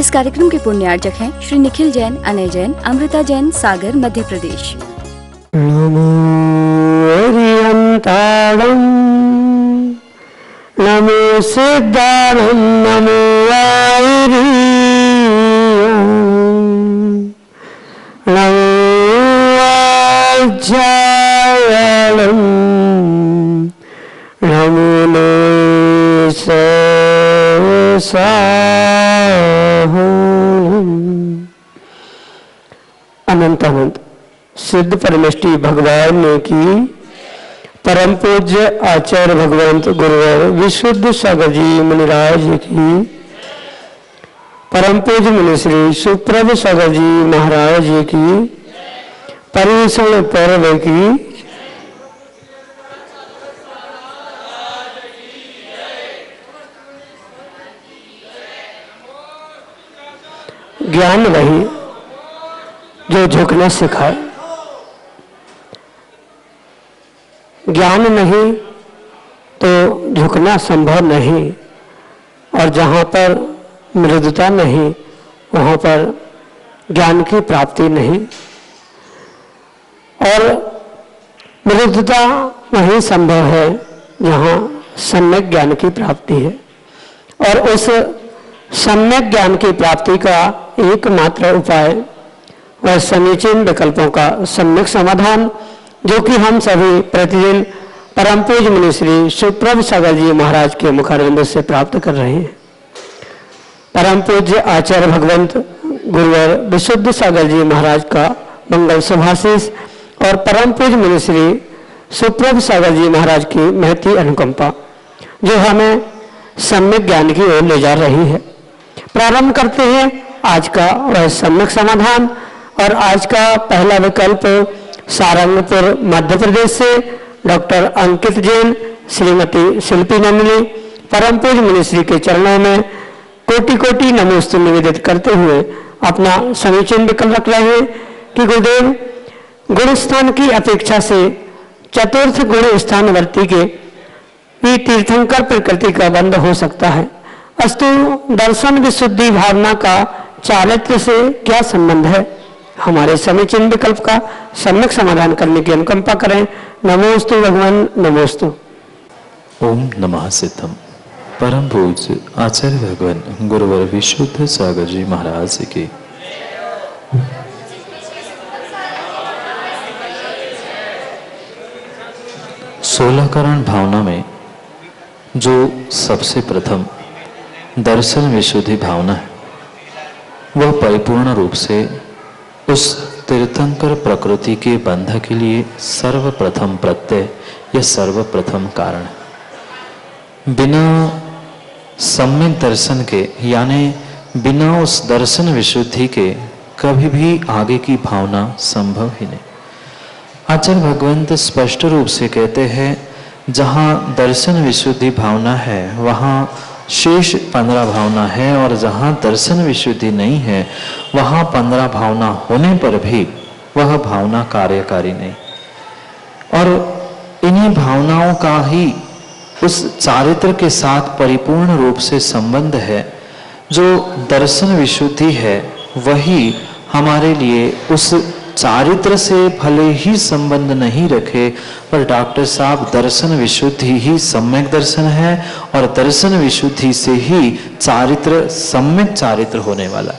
इस कार्यक्रम के पुण्यार्चक हैं श्री निखिल जैन, अनय जैन, अमृता जैन, सागर, मध्य प्रदेश। नमो हरियंतारं, नमो सिद्धारं, नमो आयुर्यं, नमो आज्यायनं, नमो अनंत अनंत सिद्ध परमेष्टि भगवान ने की परम पूज्य आचार्य भगवंत गुरुवर विशुद्ध सागर जी मुनिराज की परम पूज्य मुनि श्री सुप्रभ सागर जी महाराज जी की परिवेषण पर्व की ज्ञान वही जो झुकना सिखाए, ज्ञान नहीं तो झुकना संभव नहीं, और जहाँ पर मृदुता नहीं वहाँ पर ज्ञान की प्राप्ति नहीं, और मृदुता वहीं संभव है जहाँ सम्यक ज्ञान की प्राप्ति है। और उस सम्यक ज्ञान की प्राप्ति का एकमात्र उपाय वह समीचीन विकल्पों का सम्यक समाधान, जो कि हम सभी प्रतिदिन परम पूज्य मुनि श्री सुप्रभ सागर जी महाराज के मुखारविंद से प्राप्त कर रहे हैं। परम पूज्य आचार्य भगवंत गुरुवर विशुद्ध सागर जी महाराज का मंगल शुभाशीष और परम पूज्य मुनि श्री सुप्रभ सागर जी महाराज की महती अनुकंपा, जो हमें सम्यक ज्ञान की ओर ले जा रही है। प्रारंभ करते हैं आज का वह सम्यक समाधान। और आज का पहला विकल्प सारंगपुर मध्य प्रदेश से डॉक्टर अंकित जैन, श्रीमती शिल्पी नंदनी परम पूज्य मुनिश्री के चरणों में कोटि कोटि नमोस्तु निवेदित करते हुए अपना समीचीन विकल्प रख रहे हैं कि गुरुदेव, गुण स्थान की अपेक्षा से चतुर्थ गुण स्थानवर्ती के भी तीर्थंकर प्रकृति का बंध हो सकता है। अस्तु, दर्शन विशुद्धि भावना का चारित्र से क्या संबंध है? हमारे समीचीन विकल्प का सम्यक समाधान करने की अनुकंपा करें। नमोस्तु भगवान, नमोस्तु। ओम नमः सिद्धम। परम पूज्य आचार्य भगवान गुरुवर विशुद्ध सागर जी महाराज की 16 करण भावना में जो सबसे प्रथम दर्शन विशुद्धि भावना है, वह परिपूर्ण रूप से उस तीर्थंकर प्रकृति के बंध के लिए सर्वप्रथम प्रत्यय या सर्वप्रथम कारण है। बिना सम्यक दर्शन के, यानी बिना उस दर्शन विशुद्धि के कभी भी आगे की भावना संभव ही नहीं। आचार्य भगवंत स्पष्ट रूप से कहते हैं, जहाँ दर्शन विशुद्धि भावना है वहाँ शेष 15 भावना है, और जहाँ दर्शन विशुद्धि नहीं है वहाँ 15 भावना होने पर भी वह भावना कार्यकारी नहीं। और इन्हीं भावनाओं का ही उस चारित्र के साथ परिपूर्ण रूप से संबंध है। जो दर्शन विशुद्धि है वही हमारे लिए उस चारित्र से भले ही संबंध नहीं रखे, पर डॉक्टर साहब दर्शन विशुद्धि ही सम्यक दर्शन है, और दर्शन विशुद्धि से ही चारित्र सम्यक चारित्र होने वाला है।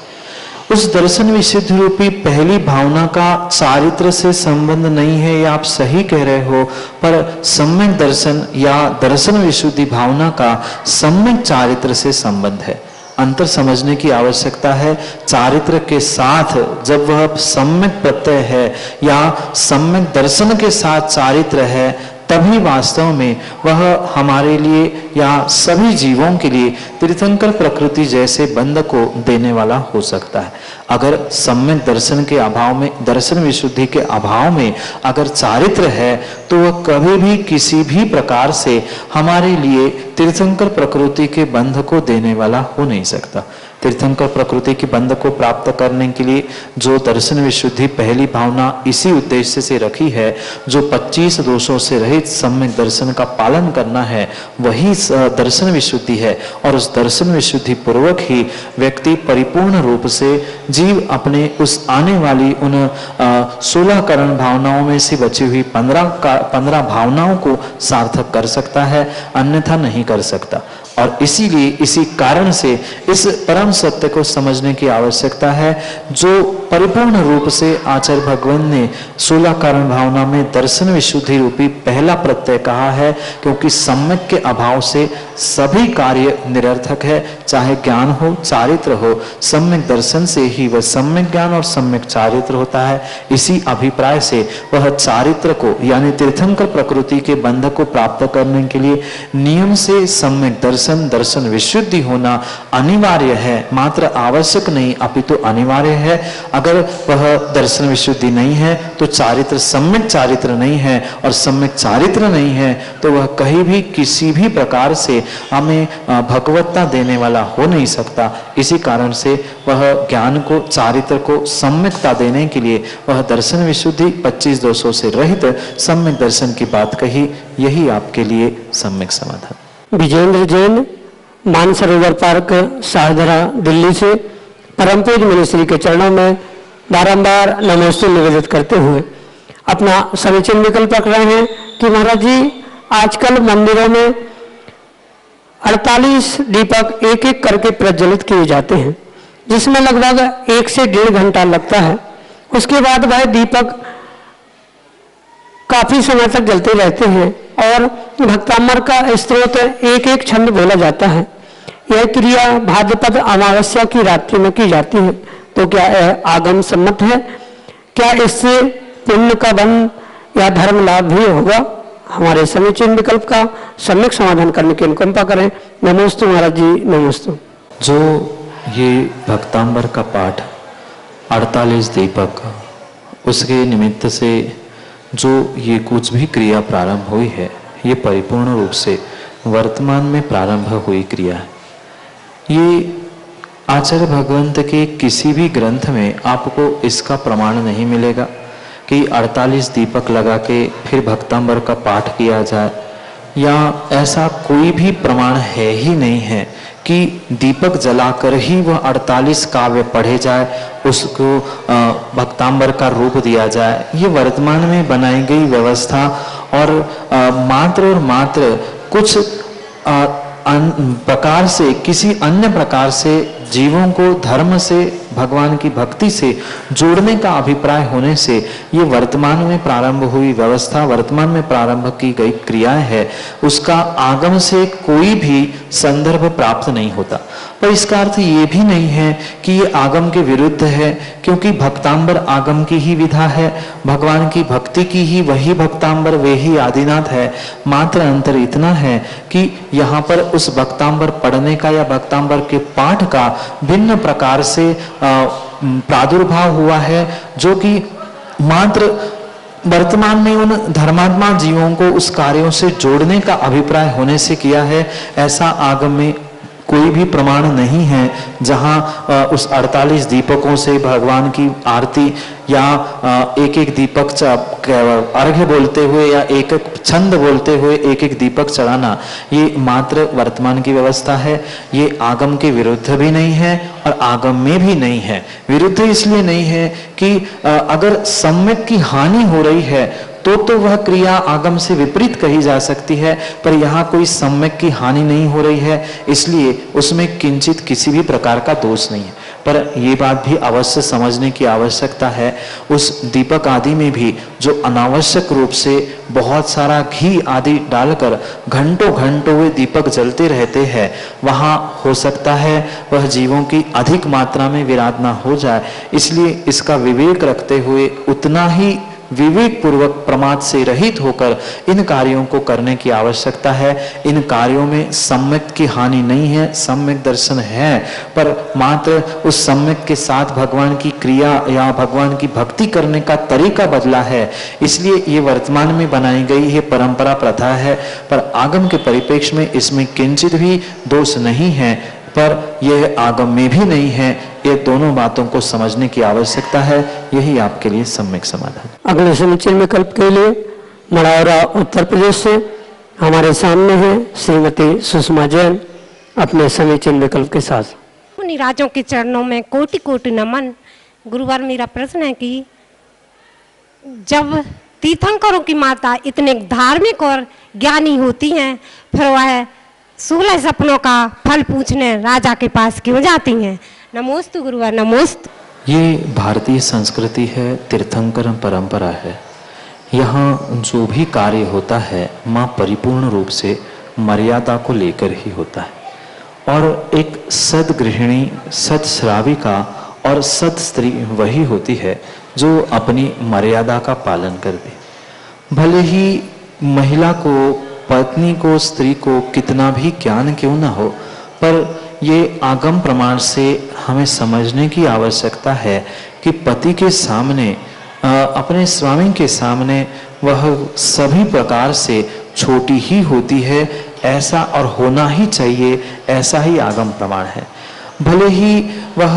उस दर्शन विशुद्धि रूपी पहली भावना का चारित्र से संबंध नहीं है, या आप सही कह रहे हो, पर सम्यक दर्शन या दर्शन विशुद्धि भावना का सम्यक चारित्र से संबंध है। अंतर समझने की आवश्यकता है। चारित्र के साथ जब वह सम्यक प्रत्यय है या सम्यक दर्शन के साथ चारित्र है, तभी वास्तव में वह हमारे लिए या सभी जीवों के लिए तीर्थंकर प्रकृति जैसे बंध को देने वाला हो सकता है। अगर सम्यक दर्शन के अभाव में, दर्शन विशुद्धि के अभाव में अगर चारित्र है, तो वह कभी भी किसी भी प्रकार से हमारे लिए तीर्थंकर प्रकृति के बंध को देने वाला हो नहीं सकता। तीर्थंकर प्रकृति की बंध को प्राप्त करने के लिए जो दर्शन विशुद्धि पहली भावना इसी उद्देश्य से रखी है, जो 25 दोषों से रहित सम्यक दर्शन का पालन करना है, वही दर्शन विशुद्धि है। और उस दर्शन विशुद्धि पूर्वक ही व्यक्ति परिपूर्ण रूप से जीव अपने उस आने वाली उन 16 करण भावनाओं में से बची हुई 15 भावनाओं को सार्थक कर सकता है, अन्यथा नहीं कर सकता। और इसीलिए इसी कारण से इस परम सत्य को समझने की आवश्यकता है, जो परिपूर्ण रूप से आचार्य भगवान ने 16 कारण भावना में दर्शन विशुद्धि रूपी पहला प्रत्यय कहा है, क्योंकि सम्यक के अभाव से सभी कार्य निरर्थक है, चाहे ज्ञान हो चारित्र हो। सम्यक दर्शन से ही वह सम्यक ज्ञान और सम्यक चारित्र होता है। इसी अभिप्राय से वह चारित्र को यानी तीर्थंकर प्रकृति के बंध को प्राप्त करने के लिए नियम से सम्यक दर्शन विशुद्धि होना अनिवार्य है, मात्र आवश्यक नहीं अपितु अनिवार्य है। अगर वह दर्शन विशुद्धि नहीं है तो चारित्र सम्यक चारित्र नहीं है, और सम्यक चारित्र नहीं है तो वह कहीं भी किसी भी प्रकार से हमें भगवत्ता देने वाला हो नहीं सकता। इसी कारण से वह ज्ञान को चारित्र को सम्यकता देने के लिए वह दर्शन विशुद्धि 25 दोषों से रहित सम्यक दर्शन की बात कही। यही आपके लिए सम्यक समाधान। विजेंद्र जैन, मानसरोवर पार्क, शाहदरा, दिल्ली से परम पूज्य मुनिश्री के चरणों में बारंबार नमोस्तु निवेदित करते हुए अपना समीचीन विकल्प रख रहे हैं कि महाराज जी, आजकल मंदिरों में 48 दीपक एक एक करके प्रज्वलित किए जाते हैं, जिसमें लगभग 1 से 1.5 घंटा लगता है। उसके बाद वह दीपक काफी समय तक जलते रहते हैं और भक्तामर का स्त्रोत एक एक छंद बोला जाता है। यह क्रिया भाद्रपद अमावस्या की रात्रि में की जाती है, तो क्या यह आगम सम्मत है? क्या इससे पुण्य का बन या धर्म लाभ भी होगा? हमारे समीचीन विकल्प का सम्यक समाधान करने की अनुकंपा करें। नमोस्तु महाराज जी, नमोस्तु। जो ये भक्तांबर का पाठ 48 दीपक, उसके निमित्त से जो ये कुछ भी क्रिया प्रारंभ हुई है, ये परिपूर्ण रूप से वर्तमान में प्रारंभ हुई क्रिया है। ये आचार्य भगवंत के किसी भी ग्रंथ में आपको इसका प्रमाण नहीं मिलेगा कि 48 दीपक लगा के फिर भक्तांबर का पाठ किया जाए, या ऐसा कोई भी प्रमाण है ही नहीं है कि दीपक जलाकर ही वह 48 काव्य पढ़े जाए, उसको भक्तांबर का रूप दिया जाए। ये वर्तमान में बनाई गई व्यवस्था और मात्र कुछ प्रकार से, किसी अन्य प्रकार से जीवों को धर्म से, भगवान की भक्ति से जोड़ने का अभिप्राय होने से ये वर्तमान में प्रारंभ हुई व्यवस्था, वर्तमान में प्रारंभ की गई क्रियाएं है, उसका आगम से कोई भी संदर्भ प्राप्त नहीं होता। पर इसका अर्थ ये भी नहीं है कि ये आगम के विरुद्ध है, क्योंकि भक्तांबर आगम की ही विधा है, भगवान की भक्ति की ही वही भक्तांबर, वे ही आदिनाथ है। मात्र अंतर इतना है कि यहाँ पर उस भक्तांबर पढ़ने का या भक्तांबर के पाठ का भिन्न प्रकार से प्रादुर्भाव हुआ है, जो कि मात्र वर्तमान में उन धर्मात्मा जीवों को उस कार्यों से जोड़ने का अभिप्राय होने से किया है। ऐसा आगम में कोई भी प्रमाण नहीं है जहां उस 48 दीपकों से भगवान की आरती या एक एक दीपक अर्घ्य बोलते हुए या एक एक छंद बोलते हुए एक एक दीपक चढ़ाना, ये मात्र वर्तमान की व्यवस्था है। ये आगम के विरुद्ध भी नहीं है और आगम में भी नहीं है। विरुद्ध इसलिए नहीं है कि अगर सम्यक की हानि हो रही है तो वह क्रिया आगम से विपरीत कही जा सकती है, पर यहाँ कोई सम्यक की हानि नहीं हो रही है, इसलिए उसमें किंचित किसी भी प्रकार का दोष नहीं है। पर यह बात भी अवश्य समझने की आवश्यकता है, उस दीपक आदि में भी जो अनावश्यक रूप से बहुत सारा घी आदि डालकर घंटों घंटों वे दीपक जलते रहते हैं, वहाँ हो सकता है वह जीवों की अधिक मात्रा में विराधना हो जाए। इसलिए इसका विवेक रखते हुए उतना ही विवेक पूर्वक प्रमाद से रहित होकर इन कार्यों को करने की आवश्यकता है। इन कार्यों में सम्यक की हानि नहीं है, सम्यक दर्शन है, पर मात्र उस सम्यक के साथ भगवान की क्रिया या भगवान की भक्ति करने का तरीका बदला है। इसलिए ये वर्तमान में बनाई गई है परंपरा प्रथा है, पर आगम के परिप्रेक्ष्य में इसमें किंचित भी दोष नहीं है। पर यह आगम में भी नहीं है। ये दोनों बातों को समझने की आवश्यकता है। यही आपके लिए सम्यक समाधान। अगले समीचीन विकल्प के लिए मढ़ौरा उत्तर प्रदेश से हमारे सामने है श्रीमती सुषमा जैन अपने समीचीन विकल्प के साथ। मुनि राजों के चरणों में कोटि कोटि नमन। गुरुवार मेरा प्रश्न है कि जब तीर्थंकरों की माता इतने धार्मिक और ज्ञानी होती हैं, फिर वह 16 सपनों का फल पूछने राजा के पास क्यों जाती हैं? नमोस्तु गुरुवार, नमोस्तु। ये भारतीय संस्कृति है, तीर्थंकर परंपरा है। यहाँ जो भी कार्य होता है माँ परिपूर्ण रूप से मर्यादा को लेकर ही होता है। और एक सद्गृहिणी, सत्श्राविका और सत स्त्री वही होती है जो अपनी मर्यादा का पालन कर दे। भले ही महिला को, पत्नी को, स्त्री को कितना भी ज्ञान क्यों ना हो, पर ये आगम प्रमाण से हमें समझने की आवश्यकता है कि पति के सामने, अपने स्वामी के सामने वह सभी प्रकार से छोटी ही होती है, ऐसा और होना ही चाहिए, ऐसा ही आगम प्रमाण है। भले ही वह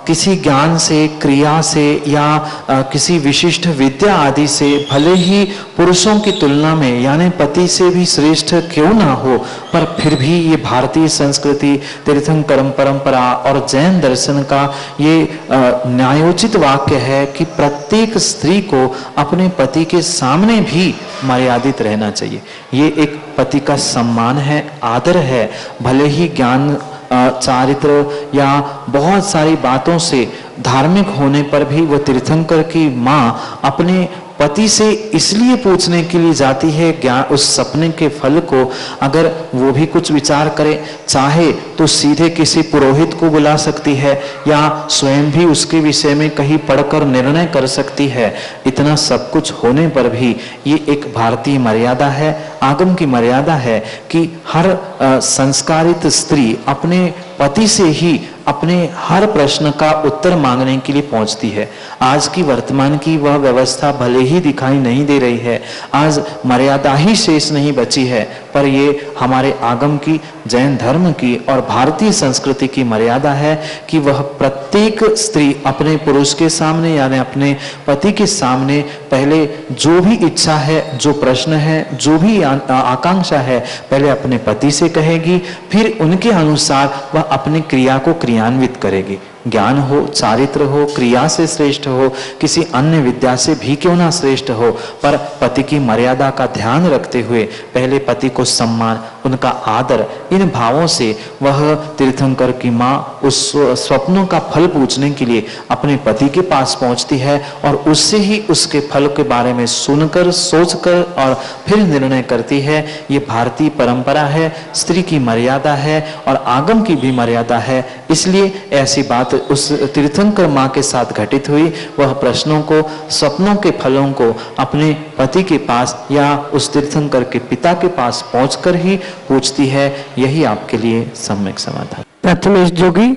किसी ज्ञान से, क्रिया से या किसी विशिष्ट विद्या आदि से भले ही पुरुषों की तुलना में यानी पति से भी श्रेष्ठ क्यों ना हो, पर फिर भी ये भारतीय संस्कृति, तीर्थंकर परंपरा और जैन दर्शन का ये न्यायोचित वाक्य है कि प्रत्येक स्त्री को अपने पति के सामने भी मर्यादित रहना चाहिए। ये एक पति का सम्मान है, आदर है। भले ही ज्ञान, चारित्र या बहुत सारी बातों से धार्मिक होने पर भी वह तीर्थंकर की माँ अपने पति से इसलिए पूछने के लिए जाती है ज्ञान, उस सपने के फल को। अगर वो भी कुछ विचार करे, चाहे तो सीधे किसी पुरोहित को बुला सकती है या स्वयं भी उसके विषय में कहीं पढ़कर निर्णय कर सकती है। इतना सब कुछ होने पर भी ये एक भारतीय मर्यादा है, आगम की मर्यादा है कि हर संस्कारित स्त्री अपने पति से ही अपने हर प्रश्न का उत्तर मांगने के लिए पहुंचती है। आज की वर्तमान की वह व्यवस्था भले ही दिखाई नहीं दे रही है, आज मर्यादा ही शेष नहीं बची है, पर ये हमारे आगम की, जैन धर्म की और भारतीय संस्कृति की मर्यादा है कि वह प्रत्येक स्त्री अपने पुरुष के सामने यानी अपने पति के सामने पहले जो भी इच्छा है, जो प्रश्न है, जो भी आकांक्षा है, पहले अपने पति से कहेगी, फिर उनके अनुसार वह अपनी क्रिया को क्रियान्वित करेगी। ज्ञान हो, चारित्र हो, क्रिया से श्रेष्ठ हो, किसी अन्य विद्या से भी क्यों ना श्रेष्ठ हो, पर पति की मर्यादा का ध्यान रखते हुए पहले पति को सम्मान, उनका आदर, इन भावों से वह तीर्थंकर की माँ उस स्वप्नों का फल पूछने के लिए अपने पति के पास पहुंचती है और उससे ही उसके फल के बारे में सुनकर, सोचकर और फिर निर्णय करती है। ये भारतीय परंपरा है, स्त्री की मर्यादा है और आगम की भी मर्यादा है। इसलिए ऐसी बात उस तीर्थंकर माँ के साथ घटित हुई। वह प्रश्नों को, स्वप्नों के फलों को अपने पति के पास या उस तीर्थंकर के पिता के पास पहुंचकर ही पूछती है। यही आपके लिए सम्यक समाधान। प्रथमेश जोगी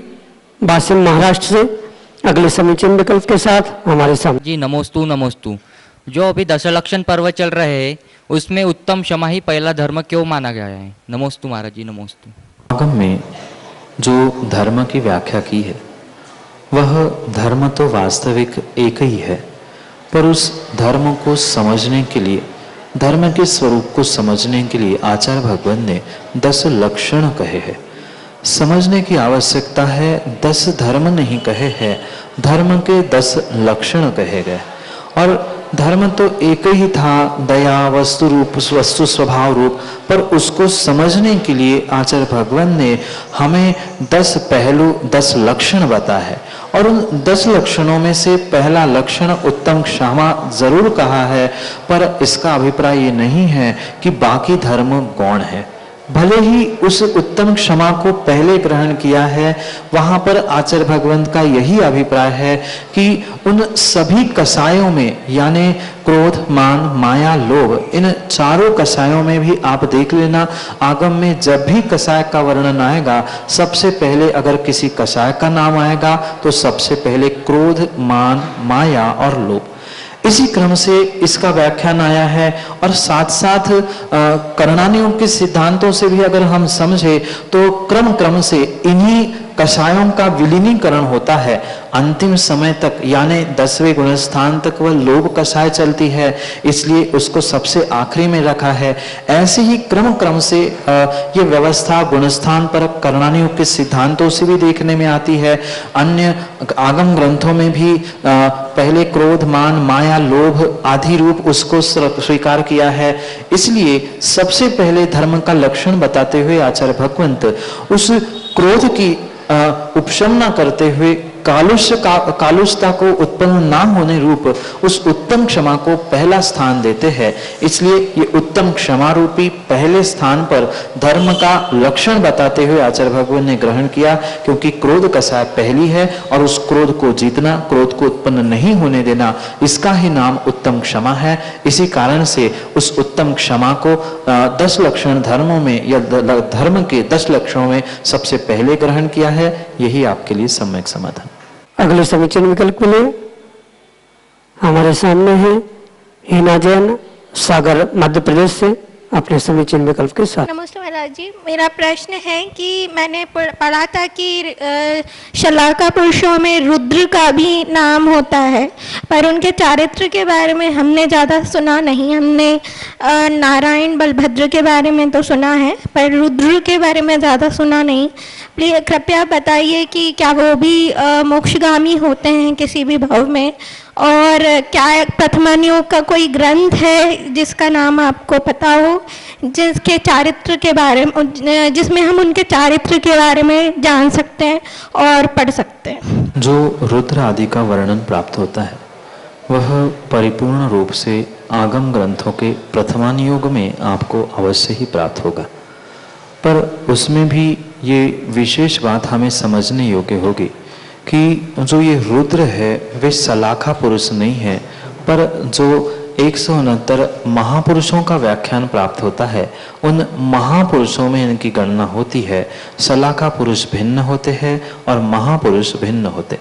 वासिम महाराष्ट्र से अगले समीचीन विकल्प के साथ हमारे सामने। जी नमोस्तु, नमोस्तु। जो अभी दशलक्षण पर्व चल रहे हैं उसमें उत्तम क्षमा ही पहला धर्म क्यों माना गया है? नमोस्तु महाराज जी, नमोस्तु। आगम में जो धर्म की व्याख्या की है वह धर्म तो वास्तविक एक ही है, पर उस धर्म को समझने के लिए, धर्म के स्वरूप को समझने के लिए आचार्य भगवान ने 10 लक्षण कहे हैं। समझने की आवश्यकता है, 10 धर्म नहीं कहे हैं, धर्म के 10 लक्षण कहे गए। और धर्म तो एक ही था, दया, वस्तु रूप, वस्तु स्वभाव रूप, पर उसको समझने के लिए आचार्य भगवान ने हमें 10 पहलू, 10 लक्षण बताए हैं। और उन 10 लक्षणों में से पहला लक्षण उत्तम क्षमा जरूर कहा है, पर इसका अभिप्राय ये नहीं है कि बाकी धर्म गौण है। भले ही उस उत्तम क्षमा को पहले ग्रहण किया है, वहां पर आचार्य भगवंत का यही अभिप्राय है कि उन सभी कसायों में यानी क्रोध, मान, माया, लोभ, इन चारों कसायों में भी आप देख लेना, आगम में जब भी कसाय का वर्णन आएगा, सबसे पहले अगर किसी कसाय का नाम आएगा तो सबसे पहले क्रोध, मान, माया और लोभ, इसी क्रम से इसका व्याख्यान आया है। और साथ साथ करणानियों के सिद्धांतों से भी अगर हम समझे तो क्रम क्रम से इन्हीं कषायों का विलीनीकरण होता है। अंतिम समय तक यानी 10वें गुणस्थान तक वह लोभ कषाय चलती है, इसलिए उसको सबसे आखिरी में रखा है। ऐसे ही क्रम क्रम से ये व्यवस्था गुणस्थान पर करणानियों के सिद्धांतों से भी देखने में आती है। अन्य आगम ग्रंथों में भी पहले क्रोध, मान, माया, लोभ आदि रूप उसको स्वीकार किया है। इसलिए सबसे पहले धर्म का लक्षण बताते हुए आचार्य भगवंत उस क्रोध की उपशमना करते हुए कालुषता को उत्पन्न ना होने रूप उस उत्तम क्षमा को पहला स्थान देते हैं। इसलिए ये उत्तम क्षमा रूपी पहले स्थान पर धर्म का लक्षण बताते हुए आचार्य भगवान ने ग्रहण किया, क्योंकि क्रोध कषाय पहली है और उस क्रोध को जीतना, क्रोध को उत्पन्न नहीं होने देना, इसका ही नाम उत्तम क्षमा है। इसी कारण से उस उत्तम क्षमा को 10 लक्षण धर्मों में या धर्म के 10 लक्षणों में सबसे पहले ग्रहण किया है। यही आपके लिए सम्यक समाधान। अगले समीचीन विकल्प के लिए हमारे सामने है हिना जैन, सागर, मध्य प्रदेश से, अपने समीचीन विकल्प के साथ। नमस्ते महाराज जी, मेरा प्रश्न है कि मैंने पढ़ा था कि शलाका पुरुषों में रुद्र का भी नाम होता है, पर उनके चारित्र के बारे में हमने ज़्यादा सुना नहीं। हमने नारायण, बलभद्र के बारे में तो सुना है, पर रुद्र के बारे में ज़्यादा सुना नहीं। प्लीज कृपया बताइए कि क्या वो भी मोक्षगामी होते हैं किसी भी भाव में, और क्या प्रथमानियोग का कोई ग्रंथ है जिसका नाम आपको पता हो, जिसके चारित्र के बारे में, जिसमें हम उनके चारित्र के बारे में जान सकते हैं और पढ़ सकते हैं? जो रुद्र आदि का वर्णन प्राप्त होता है वह परिपूर्ण रूप से आगम ग्रंथों के प्रथमानियोग में आपको अवश्य ही प्राप्त होगा, पर उसमें भी ये विशेष बात हमें समझने योग्य होगी कि जो ये रुद्र है वे सलाखा पुरुष नहीं है, पर जो 169 महापुरुषों का व्याख्यान प्राप्त होता है उन महापुरुषों में इनकी गणना होती है। सलाखा पुरुष भिन्न होते हैं और महापुरुष भिन्न होते।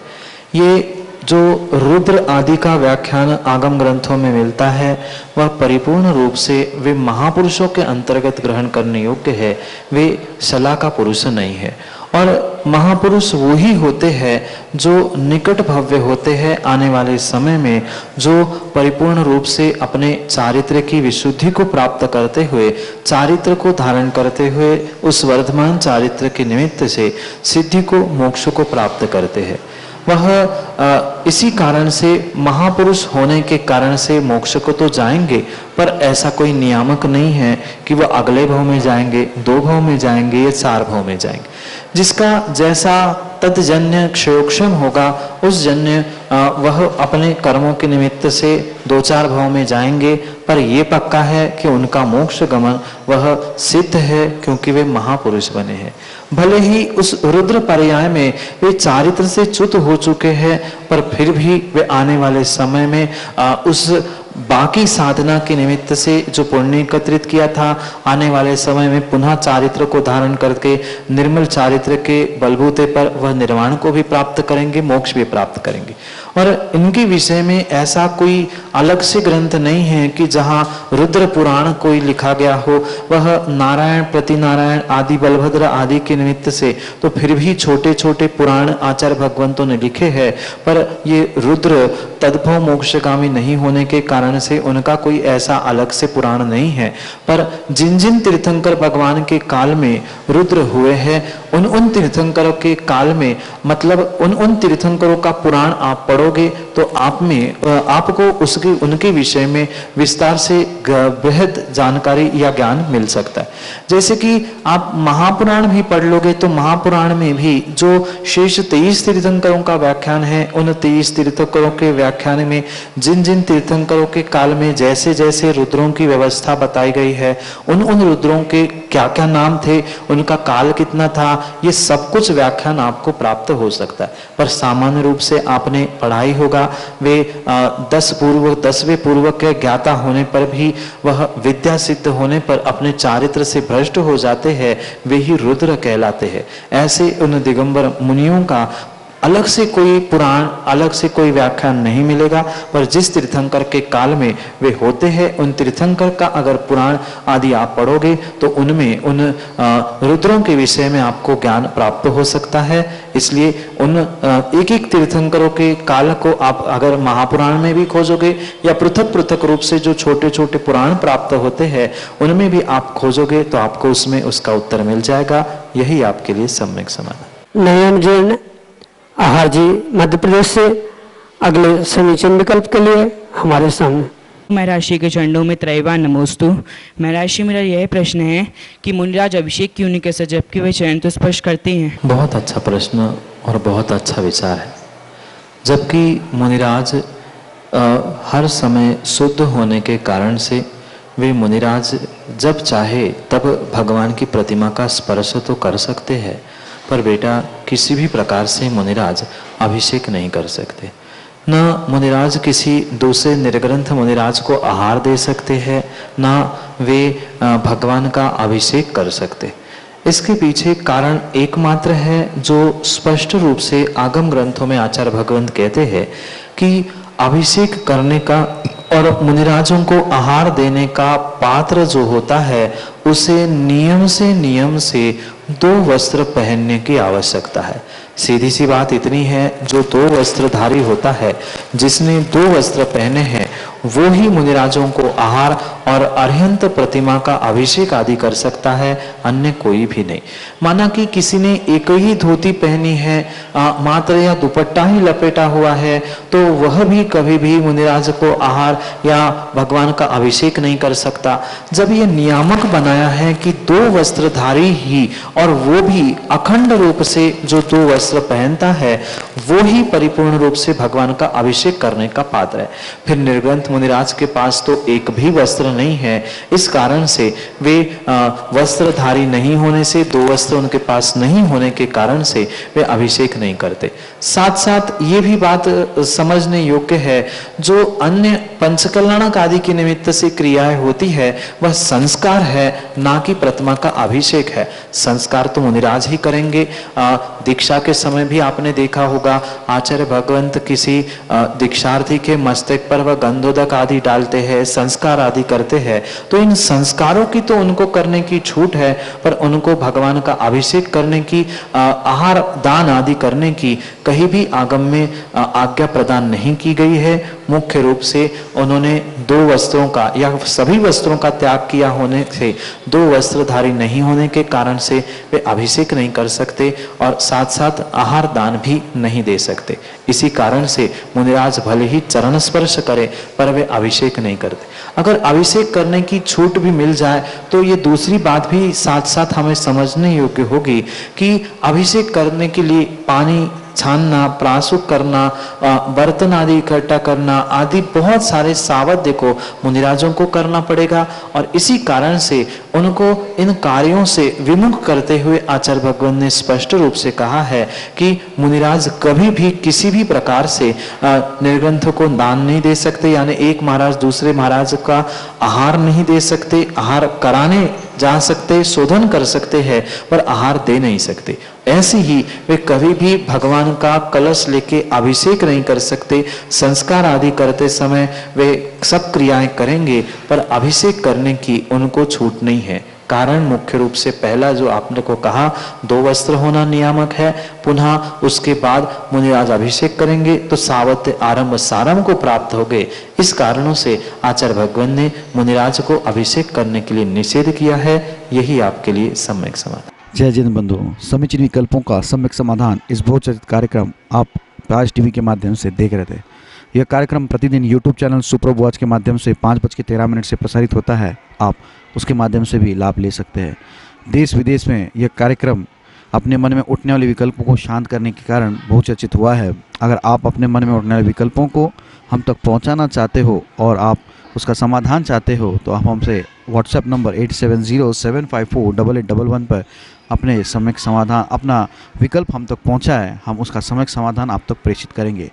ये जो रुद्र आदि का व्याख्यान आगम ग्रंथों में मिलता है वह परिपूर्ण रूप से वे महापुरुषों के अंतर्गत ग्रहण करने योग्य है, वे सलाखा पुरुष नहीं है। और महापुरुष वो ही होते हैं जो निकट भव्य होते हैं, आने वाले समय में जो परिपूर्ण रूप से अपने चारित्र की विशुद्धि को प्राप्त करते हुए, चारित्र को धारण करते हुए उस वर्धमान चारित्र के निमित्त से सिद्धि को, मोक्ष को प्राप्त करते हैं। वह इसी कारण से महापुरुष होने के कारण से मोक्ष को तो जाएंगे, पर ऐसा कोई नियामक नहीं है कि वह अगले भाव में जाएंगे, 2 भाव में जाएंगे या 4 भाव में जाएंगे। जिसका जैसा तत्जन्य क्षयोक्षम होगा उस जन्य वह अपने कर्मों के निमित्त से 2-4 भाव में जाएंगे, पर यह पक्का है कि उनका मोक्ष गमन वह सिद्ध है, क्योंकि वे महापुरुष बने हैं। भले ही उस रुद्र पर्याय में वे चारित्र से च्युत हो चुके हैं, पर फिर भी वे आने वाले समय में उस बाकी साधना के निमित्त से जो पुण्य एकत्रित किया था, आने वाले समय में पुनः चारित्र को धारण करके निर्मल चारित्र के बलबूते पर वह निर्वाण को भी प्राप्त करेंगे, मोक्ष भी प्राप्त करेंगे। और इनके विषय में ऐसा कोई अलग से ग्रंथ नहीं है कि जहाँ रुद्र पुराण कोई लिखा गया हो। वह नारायण, प्रतिनारायण आदि, बलभद्र आदि के निमित्त से तो फिर भी छोटे छोटे पुराण आचार्य भगवंतों ने लिखे हैं, पर ये रुद्र तद्भव मोक्षगामी नहीं होने के कारण से उनका कोई ऐसा अलग से पुराण नहीं है। पर जिन जिन तीर्थंकर भगवान के काल में रुद्र हुए हैं, उन तीर्थंकरों के काल में, मतलब उन तीर्थंकरों का पुराण आप पढ़ोगे तो आपको उनके विषय में विस्तार से बृहद जानकारी या ज्ञान मिल सकता है। जैसे कि आप महापुराण भी पढ़ लोगे तो महापुराण में भी जो शेष 23 तीर्थंकरों का व्याख्यान है, उन 23 तीर्थंकरों के व्याख्यान में जिन जिन तीर्थंकरों के काल में जैसे जैसे रुद्रों की व्यवस्था बताई गई है, उन रुद्रों के क्या क्या नाम थे, उनका काल कितना था, ये सब कुछ व्याख्यान आपको प्राप्त हो सकता है। पर सामान्य रूप से आपने पढ़ाई होगा, वे 10वें पूर्व के ज्ञाता होने पर भी, वह विद्या सिद्ध होने पर अपने चारित्र से भ्रष्ट हो जाते हैं, वे ही रुद्र कहलाते हैं। ऐसे उन दिगंबर मुनियों का अलग से कोई पुराण, अलग से कोई व्याख्यान नहीं मिलेगा, पर जिस तीर्थंकर के काल में वे होते हैं उन तीर्थंकर का अगर पुराण आदि आप पढ़ोगे तो उनमें उन रुद्रों के विषय में आपको ज्ञान प्राप्त हो सकता है। इसलिए उन एक एक तीर्थंकरों के काल को आप अगर महापुराण में भी खोजोगे या पृथक पृथक रूप से जो छोटे छोटे पुराण प्राप्त होते हैं उनमें भी आप खोजोगे तो आपको उसमें उसका उत्तर मिल जाएगा। यही आपके लिए सम्यक समाधान। नयन जैन आहार जी मध्य प्रदेश से अगले समीचीन विकल्प के लिए हमारे सामने। मैं राशि के चरणों में त्रैवा नमोस्तु। मैं राशि, मेरा यह प्रश्न है कि मुनिराज अभिषेक क्यों नहीं कर सकते जबकि वे चरण तो स्पर्श करते हैं। बहुत अच्छा प्रश्न और बहुत अच्छा विचार है। जबकि मुनिराज हर समय शुद्ध होने के कारण से वे मुनिराज जब चाहे तब भगवान की प्रतिमा का स्पर्श तो कर सकते हैं, पर बेटा किसी भी प्रकार से मुनिराज अभिषेक नहीं कर सकते। न मुनिराज किसी दूसरे निर्ग्रंथ मुनिराज को आहार दे सकते हैं, न वे भगवान का अभिषेक कर सकते। इसके पीछे कारण एकमात्र है जो स्पष्ट रूप से आगम ग्रंथों में आचार्य भगवंत कहते हैं कि अभिषेक करने का और मुनिराजों को आहार देने का पात्र जो होता है उसे नियम से 2 वस्त्र पहनने की आवश्यकता है। सीधी सी बात इतनी है, जो 2 वस्त्रधारी होता है, जिसने 2 वस्त्र पहने हैं, वो ही मुनिराजों को आहार और अर्हंत प्रतिमा का अभिषेक आदि कर सकता है, अन्य कोई भी नहीं। माना कि किसी ने एक ही धोती पहनी है मात्र या दुपट्टा ही लपेटा हुआ है, तो वह भी कभी भी मुनिराज को आहार या भगवान का अभिषेक नहीं कर सकता। जब ये नियामक बनाया है कि 2 वस्त्रधारी ही, और वो भी अखंड रूप से जो 2 वस्त्र पहनता है, वो ही परिपूर्ण रूप से भगवान का अभिषेक करने का पात्र है। फिर निर्ग्रंथ मुनिराज के पास तो एक भी वस्त्र नहीं है, इस कारण से वे वस्त्रधारी नहीं होने से, 2 वस्त्र उनके पास नहीं होने के कारण से वे अभिषेक नहीं करते। साथ साथ ये भी बात समझने योग्य है, जो अन्य पंचकल्याणक आदि के निमित्त से क्रियाएं होती है वह संस्कार है, ना कि प्रतिमा का अभिषेक है। संस्कार तो मुनिराज ही करेंगे। दीक्षा के समय भी आपने देखा होगा आचार्य भगवंत किसी दीक्षार्थी के मस्तक पर वह गंधोदक आदि डालते हैं, संस्कार आदि करते हैं। तो इन संस्कारों की तो उनको करने की छूट है, पर उनको भगवान का अभिषेक करने की, आहार दान आदि करने की कहीं भी आगम में आज्ञा प्रदान नहीं की गई है। मुख्य रूप से उन्होंने 2 वस्त्रों का या सभी वस्त्रों का त्याग किया होने से, 2 वस्त्रधारी नहीं होने के कारण से वे अभिषेक नहीं कर सकते और साथ साथ आहार दान भी नहीं दे सकते। इसी कारण से मुनिराज भले ही चरण स्पर्श करे पर वे अभिषेक नहीं करते। अगर अभिषेक करने की छूट भी मिल जाए तो ये दूसरी बात भी साथ साथ हमें समझने योग्य होगी कि अभिषेक करने के लिए पानी छानना, प्रासुक करना, बर्तन आदि इकट्ठा करना आदि बहुत सारे सावध देखो मुनिराजों को करना पड़ेगा। और इसी कारण से उनको इन कार्यों से विमुख करते हुए आचार्य भगवान ने स्पष्ट रूप से कहा है कि मुनिराज कभी भी किसी भी प्रकार से निर्ग्रंथ को दान नहीं दे सकते, यानी एक महाराज दूसरे महाराज का आहार नहीं दे सकते। आहार कराने जा सकते, शोधन कर सकते हैं, पर आहार दे नहीं सकते। ऐसे ही वे कभी भी भगवान का कलश लेके अभिषेक नहीं कर सकते। संस्कार आदि करते समय वे सब क्रियाएं करेंगे, पर अभिषेक करने की उनको छूट नहीं है। कारण मुख्य रूप से पहला जो आपने को कहा 2 वस्त्र होना नियामक है, पुनः उसके बाद मुनिराज अभिषेक करेंगे तो सावत्य आरंभ सारंभ को प्राप्त हो गए। इस कारणों से आचार्य भगवान ने मुनिराज को अभिषेक करने के लिए निषेध किया है। यही आपके लिए सम्यक समाधान। जय जिन बंधु, समीचीन विकल्पों का सम्यक समाधान इस बहुचर्चित कार्यक्रम आप राज टीवी के माध्यम से देख रहे थे। यह कार्यक्रम प्रतिदिन यूट्यूब चैनल सुप्रभ वॉच के माध्यम से 5:13 से प्रसारित होता है। आप उसके माध्यम से भी लाभ ले सकते हैं। देश विदेश में यह कार्यक्रम अपने मन में उठने वाले विकल्पों को शांत करने के कारण बहुचर्चित हुआ है। अगर आप अपने मन में उठने वाले विकल्पों को हम तक पहुंचाना चाहते हो और आप उसका समाधान चाहते हो तो आप हमसे व्हाट्सएप नंबर 8707548811 पर अपने सम्यक समाधान, अपना विकल्प हम तक पहुंचाएं, हम उसका सम्यक समाधान आप तक प्रेषित करेंगे।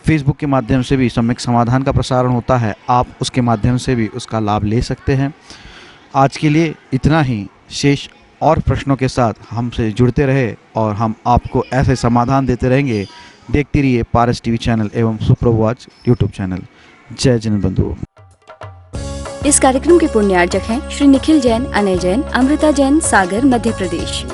फेसबुक के माध्यम से भी सम्यक समाधान का प्रसारण होता है, आप उसके माध्यम से भी उसका लाभ ले सकते हैं। आज के लिए इतना ही। शेष और प्रश्नों के साथ हमसे जुड़ते रहे और हम आपको ऐसे समाधान देते रहेंगे। देखते रहिए पारस टीवी चैनल एवं सुप्रभ वॉच यूट्यूब चैनल। जय जन बंधुओं। इस कार्यक्रम के पुण्यार्चक हैं श्री निखिल जैन, अनय जैन, अमृता जैन, सागर, मध्य प्रदेश।